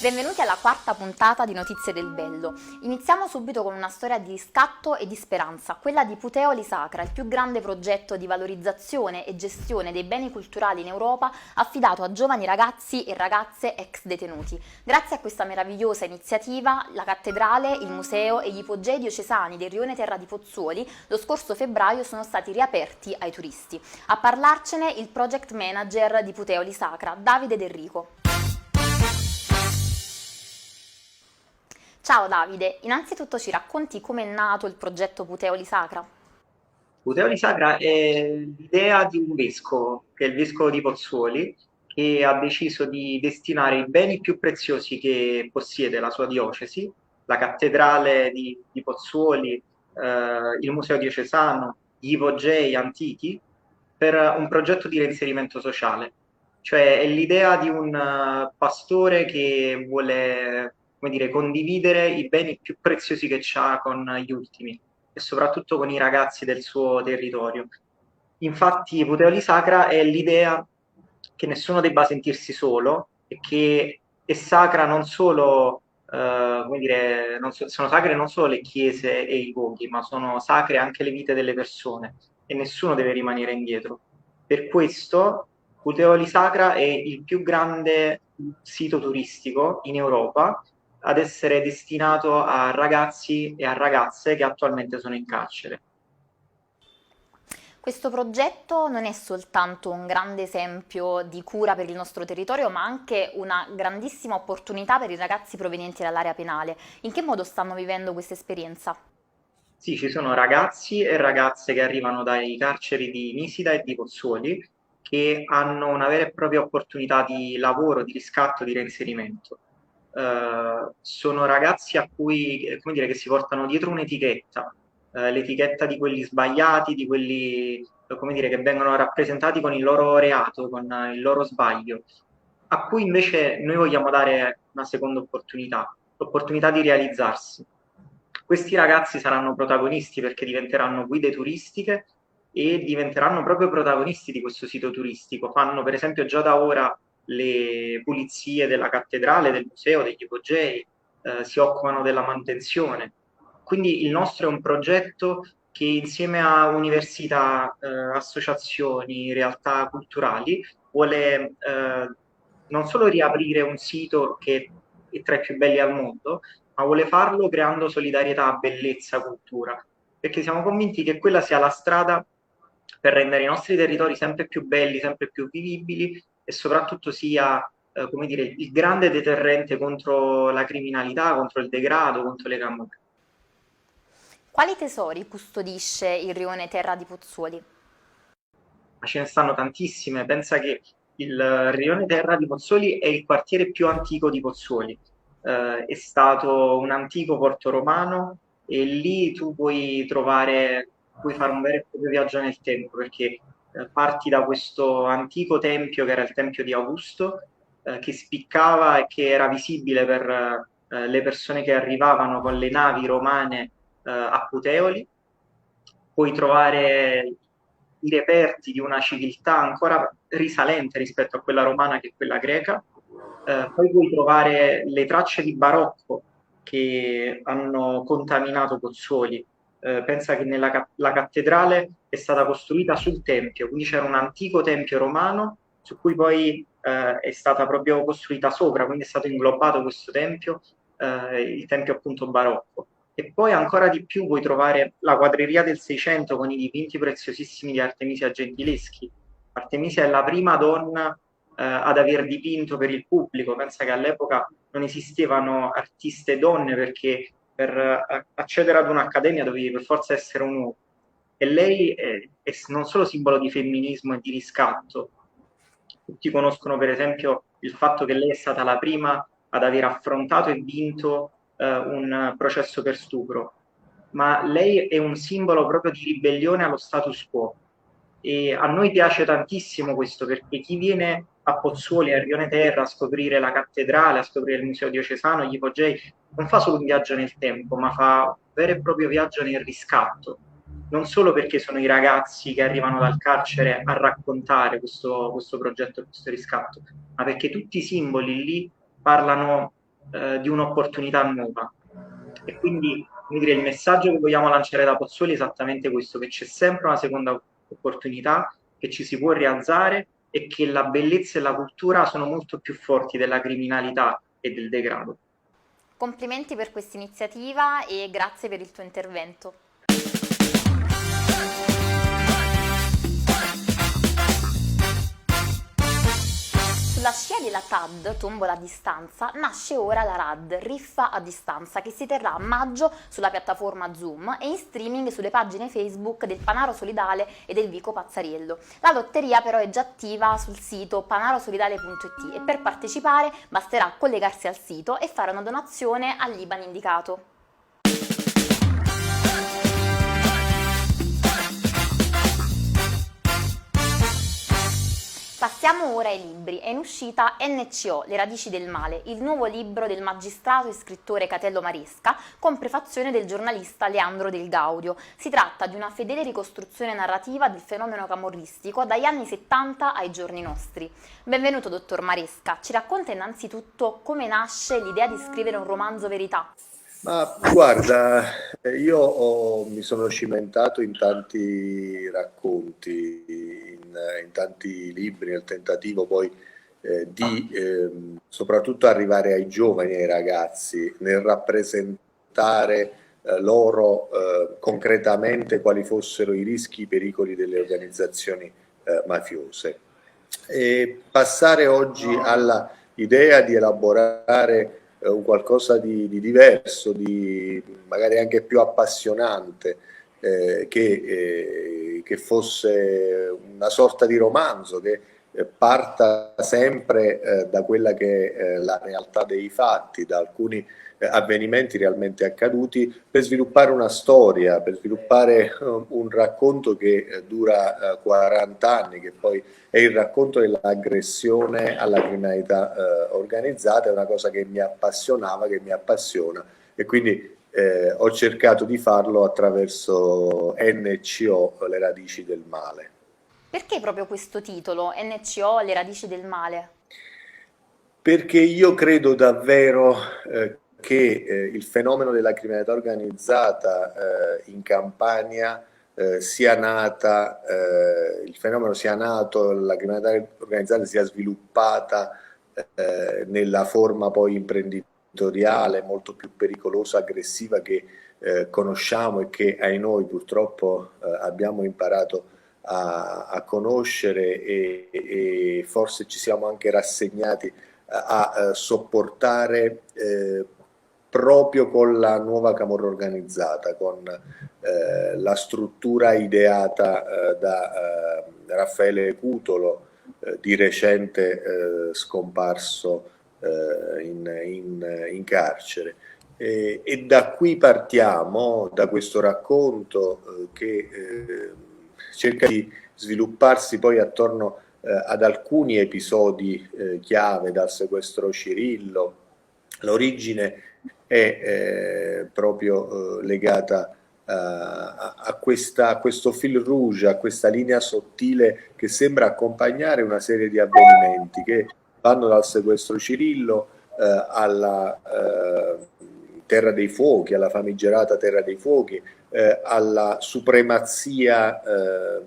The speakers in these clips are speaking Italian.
Benvenuti alla quarta puntata di Notizie del Bello. Iniziamo subito con una storia di riscatto e di speranza, quella di Puteoli Sacra, il più grande progetto di valorizzazione e gestione dei beni culturali in Europa affidato a giovani ragazzi e ragazze ex detenuti. Grazie a questa meravigliosa iniziativa, la cattedrale, il museo e gli ipogei diocesani del Rione Terra di Pozzuoli lo scorso febbraio sono stati riaperti ai turisti. A parlarcene il project manager di Puteoli Sacra, Davide D'Enrico. Ciao Davide, innanzitutto ci racconti come è nato il progetto Puteoli Sacra? Puteoli Sacra è l'idea di un vescovo, che è il vescovo di Pozzuoli, che ha deciso di destinare i beni più preziosi che possiede la sua diocesi, la cattedrale di Pozzuoli, il museo diocesano, gli ipogei antichi, per un progetto di reinserimento sociale. Cioè è l'idea di un pastore che vuole, come dire, condividere i beni più preziosi che ha con gli ultimi e soprattutto con i ragazzi del suo territorio. Infatti, Puteoli Sacra è l'idea che nessuno debba sentirsi solo e che è sacra non solo, come dire, sono sacre non solo le chiese e i luoghi, ma sono sacre anche le vite delle persone e nessuno deve rimanere indietro. Per questo Puteoli Sacra è il più grande sito turistico in Europa ad essere destinato a ragazzi e a ragazze che attualmente sono in carcere. Questo progetto non è soltanto un grande esempio di cura per il nostro territorio, ma anche una grandissima opportunità per i ragazzi provenienti dall'area penale. In che modo stanno vivendo questa esperienza? Sì, ci sono ragazzi e ragazze che arrivano dai carceri di Nisida e di Pozzuoli che hanno una vera e propria opportunità di lavoro, di riscatto, di reinserimento. Sono ragazzi a cui, come dire, che si portano dietro un'etichetta, l'etichetta di quelli sbagliati, di quelli, come dire, che vengono rappresentati con il loro reato, con il loro sbaglio, a cui invece noi vogliamo dare una seconda opportunità, l'opportunità di realizzarsi. Questi ragazzi saranno protagonisti perché diventeranno guide turistiche e diventeranno proprio protagonisti di questo sito turistico. Fanno per esempio già da ora le pulizie della cattedrale, del museo, degli ipogei, si occupano della manutenzione. Quindi il nostro è un progetto che insieme a università, associazioni, realtà culturali vuole non solo riaprire un sito che è tra i più belli al mondo, ma vuole farlo creando solidarietà, bellezza, cultura, perché siamo convinti che quella sia la strada per rendere i nostri territori sempre più belli, sempre più vivibili e soprattutto sia, come dire, il grande deterrente contro la criminalità, contro il degrado, contro le camorre. Quali tesori custodisce il rione Terra di Pozzuoli? Ma ce ne stanno tantissime. Pensa che il Rione Terra di Pozzuoli è il quartiere più antico di Pozzuoli. È stato un antico porto romano e lì tu puoi fare un vero e proprio viaggio nel tempo perché parti da questo antico tempio che era il tempio di Augusto, che spiccava e che era visibile per le persone che arrivavano con le navi romane a Puteoli. Puoi trovare i reperti di una civiltà ancora risalente rispetto a quella romana che è quella greca. Poi puoi trovare le tracce di barocco che hanno contaminato Pozzuoli. Pensa che la cattedrale è stata costruita sul tempio, quindi c'era un antico tempio romano su cui poi è stata proprio costruita sopra, quindi è stato inglobato questo tempio, il tempio appunto barocco. E poi ancora di più puoi trovare la quadreria del Seicento con i dipinti preziosissimi di Artemisia Gentileschi. Artemisia è la prima donna ad aver dipinto per il pubblico. Pensa che all'epoca non esistevano artiste donne perché per accedere ad un'accademia dovevi per forza essere un uomo. E lei è non solo simbolo di femminismo e di riscatto, tutti conoscono per esempio il fatto che lei è stata la prima ad aver affrontato e vinto un processo per stupro, ma lei è un simbolo proprio di ribellione allo status quo. E a noi piace tantissimo questo perché chi viene a Pozzuoli, a Rione Terra, a scoprire la cattedrale, a scoprire il museo diocesano, gli ipogei, non fa solo un viaggio nel tempo, ma fa un vero e proprio viaggio nel riscatto. Non solo perché sono i ragazzi che arrivano dal carcere a raccontare questo progetto, questo riscatto, ma perché tutti i simboli lì parlano di un'opportunità nuova. E quindi, come dire, il messaggio che vogliamo lanciare da Pozzuoli è esattamente questo, che c'è sempre una seconda opportunità, che ci si può rialzare e che la bellezza e la cultura sono molto più forti della criminalità e del degrado. Complimenti per questa iniziativa e grazie per il tuo intervento. Sulla scia della TAD, Tombola a distanza, nasce ora la RAD, Riffa a distanza, che si terrà a maggio sulla piattaforma Zoom e in streaming sulle pagine Facebook del Panaro Solidale e del Vico Pazzariello. La lotteria però è già attiva sul sito panarosolidale.it e per partecipare basterà collegarsi al sito e fare una donazione all'IBAN indicato. Passiamo ora ai libri. È in uscita NCO, Le radici del male, il nuovo libro del magistrato e scrittore Catello Maresca, con prefazione del giornalista Leandro Del Gaudio. Si tratta di una fedele ricostruzione narrativa del fenomeno camorristico dagli anni 70 ai giorni nostri. Benvenuto, dottor Maresca. Ci racconta innanzitutto come nasce l'idea di scrivere un romanzo verità? Ma guarda, mi sono cimentato in tanti racconti, in tanti libri, nel tentativo poi di soprattutto arrivare ai giovani, ai ragazzi, nel rappresentare loro concretamente quali fossero i rischi, i pericoli delle organizzazioni mafiose. E passare oggi alla idea di elaborare un qualcosa di diverso, di magari anche più appassionante, che fosse una sorta di romanzo che parta sempre da quella che è la realtà dei fatti, da alcuni avvenimenti realmente accaduti, per sviluppare una storia, per sviluppare un racconto che dura 40 anni, che poi è il racconto dell'aggressione alla criminalità organizzata. È una cosa che mi appassionava, che mi appassiona, e quindi ho cercato di farlo attraverso NCO, Le radici del male. Perché proprio questo titolo, NCO, Le radici del male? Perché io credo davvero che il fenomeno della criminalità organizzata in Campania sia nata, il fenomeno sia nato, la criminalità organizzata sia sviluppata nella forma poi imprenditoriale molto più pericolosa, aggressiva che conosciamo e che ai noi purtroppo abbiamo imparato a conoscere, e forse ci siamo anche rassegnati a sopportare proprio con la nuova camorra organizzata, con la struttura ideata da Raffaele Cutolo, di recente scomparso in carcere. E da qui partiamo, da questo racconto che cerca di svilupparsi poi attorno ad alcuni episodi chiave, dal sequestro Cirillo. L'origine è proprio legata a questo fil rouge, a questa linea sottile che sembra accompagnare una serie di avvenimenti che vanno dal sequestro Cirillo alla Terra dei Fuochi, alla famigerata Terra dei Fuochi, alla supremazia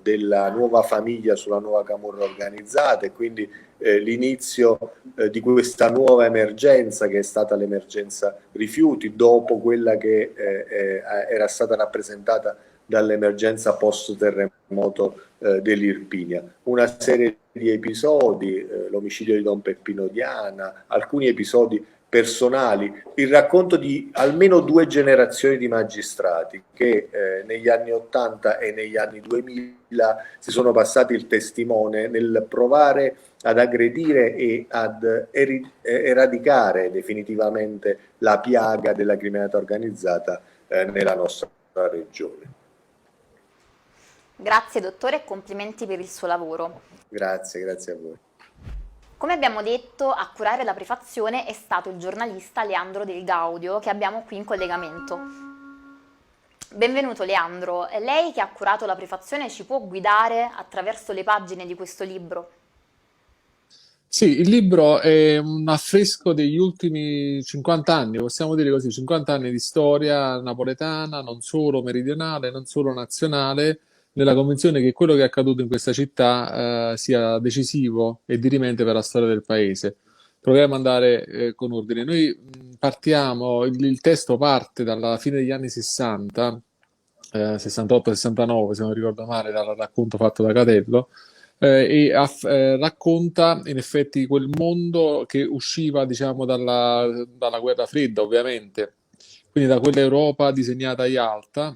della nuova famiglia sulla nuova camorra organizzata, e quindi l'inizio di questa nuova emergenza, che è stata l'emergenza rifiuti, dopo quella che era stata rappresentata dall'emergenza post terremoto dell'Irpinia. Una serie di episodi, l'omicidio di Don Peppino Diana, alcuni episodi personali, il racconto di almeno 2 generazioni di magistrati che negli anni 80 e negli anni 2000 si sono passati il testimone nel provare ad aggredire e ad eradicare definitivamente la piaga della criminalità organizzata nella nostra regione. Grazie dottore e complimenti per il suo lavoro. Grazie a voi. Come abbiamo detto, a curare la prefazione è stato il giornalista Leandro Del Gaudio, che abbiamo qui in collegamento. Benvenuto Leandro, lei che ha curato la prefazione ci può guidare attraverso le pagine di questo libro? Sì, il libro è un affresco degli ultimi 50 anni, possiamo dire così, 50 anni di storia napoletana, non solo meridionale, non solo nazionale, nella convinzione che quello che è accaduto in questa città, sia decisivo e dirimente per la storia del paese. Proviamo ad andare, con ordine. Noi partiamo, il testo parte dalla fine degli anni 60, 68-69, se non ricordo male, dal racconto fatto da Catello, racconta in effetti quel mondo che usciva, diciamo, dalla guerra fredda, ovviamente, quindi da quell'Europa disegnata a Yalta,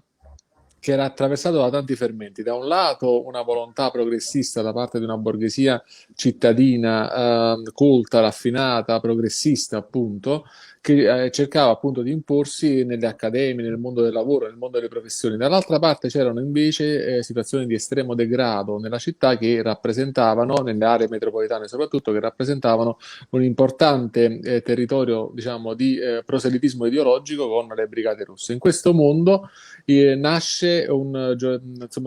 che era attraversato da tanti fermenti. Da un lato una volontà progressista da parte di una borghesia cittadina, colta, raffinata, progressista, appunto, che cercava appunto di imporsi nelle accademie, nel mondo del lavoro, nel mondo delle professioni. Dall'altra parte c'erano invece situazioni di estremo degrado nella città che rappresentavano, nelle aree metropolitane soprattutto, che rappresentavano un importante territorio, diciamo, di proselitismo ideologico con le Brigate Rosse. In questo mondo insomma,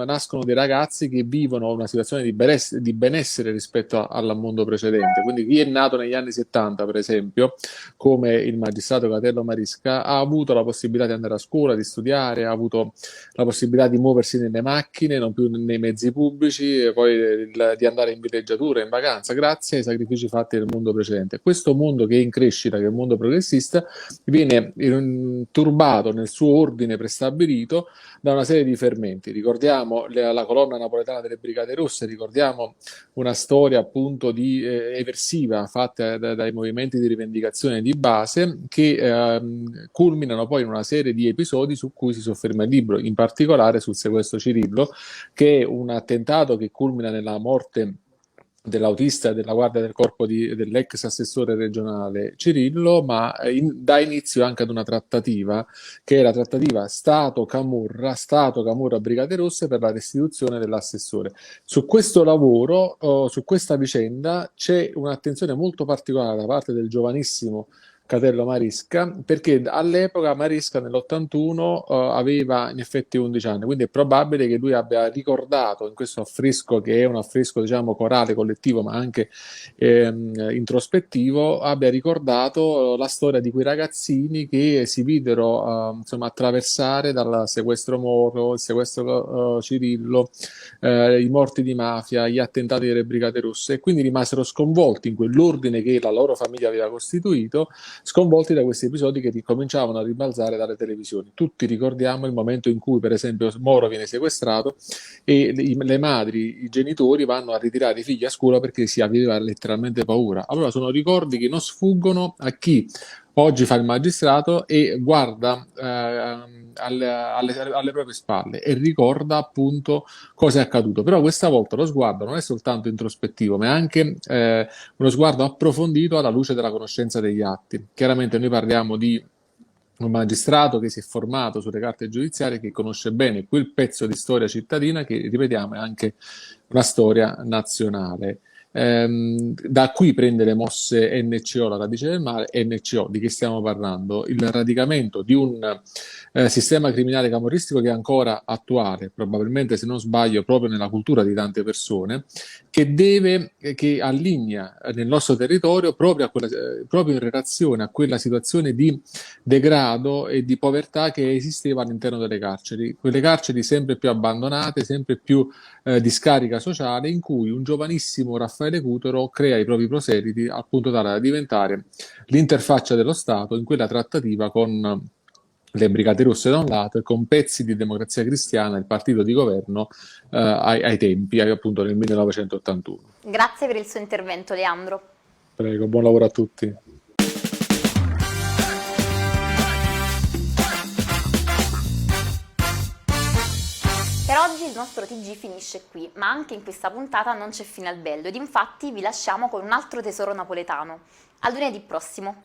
nascono dei ragazzi che vivono una situazione di benessere rispetto al mondo precedente. Quindi chi è nato negli anni 70, per esempio, come il magistrato Catello Marisca, ha avuto la possibilità di andare a scuola, di studiare, ha avuto la possibilità di muoversi nelle macchine, non più nei mezzi pubblici, e poi di andare in villeggiatura, in vacanza, grazie ai sacrifici fatti nel mondo precedente. Questo mondo che è in crescita, che è il mondo progressista, viene turbato nel suo ordine prestabilito da una serie di fermenti. Ricordiamo la colonna napoletana delle Brigate Rosse, ricordiamo una storia appunto eversiva fatta dai movimenti di rivendicazione di base che culminano poi in una serie di episodi su cui si sofferma il libro, in particolare sul sequestro Cirillo, che è un attentato che culmina nella morte dell'autista e della guardia del corpo dell'ex assessore regionale Cirillo, ma dà inizio anche ad una trattativa, che è la trattativa Stato-Camorra Brigate Rosse per la restituzione dell'assessore. Su questo lavoro, su questa vicenda, c'è un'attenzione molto particolare da parte del giovanissimo Catello Marisca, perché all'epoca Marisca nell'81 aveva in effetti 11 anni, quindi è probabile che lui abbia ricordato in questo affresco, che è un affresco diciamo corale, collettivo, ma anche introspettivo, abbia ricordato la storia di quei ragazzini che si videro insomma attraversare dal sequestro Moro, il sequestro Cirillo, i morti di mafia, gli attentati delle Brigate Rosse, e quindi rimasero sconvolti in quell'ordine che la loro famiglia aveva costituito, sconvolti da questi episodi che ricominciavano a ribalzare dalle televisioni. Tutti ricordiamo il momento in cui, per esempio, Moro viene sequestrato e le madri, i genitori vanno a ritirare i figli a scuola perché si aveva letteralmente paura. Allora sono ricordi che non sfuggono a chi oggi fa il magistrato e guarda alle proprie spalle e ricorda appunto cosa è accaduto. Però questa volta lo sguardo non è soltanto introspettivo, ma è anche uno sguardo approfondito alla luce della conoscenza degli atti. Chiaramente noi parliamo di un magistrato che si è formato sulle carte giudiziarie, che conosce bene quel pezzo di storia cittadina che, ripetiamo, è anche una storia nazionale. Da qui prende le mosse NCO, la radice del male. NCO, di che stiamo parlando? Il radicamento di un sistema criminale camorristico che è ancora attuale, probabilmente, se non sbaglio, proprio nella cultura di tante persone, che allinea nel nostro territorio proprio in relazione a quella situazione di degrado e di povertà che esisteva all'interno delle carceri, quelle carceri sempre più abbandonate, sempre più di scarica sociale, in cui un giovanissimo Raffaele Cutero crea i propri proseliti al punto tale da diventare l'interfaccia dello Stato in quella trattativa con le Brigate Rosse da un lato e con pezzi di Democrazia Cristiana, il partito di governo ai tempi, appunto nel 1981. Grazie per il suo intervento, Leandro. Prego, buon lavoro a tutti. Per oggi il nostro TG finisce qui, ma anche in questa puntata non c'è fine al bello ed infatti vi lasciamo con un altro tesoro napoletano. A lunedì prossimo!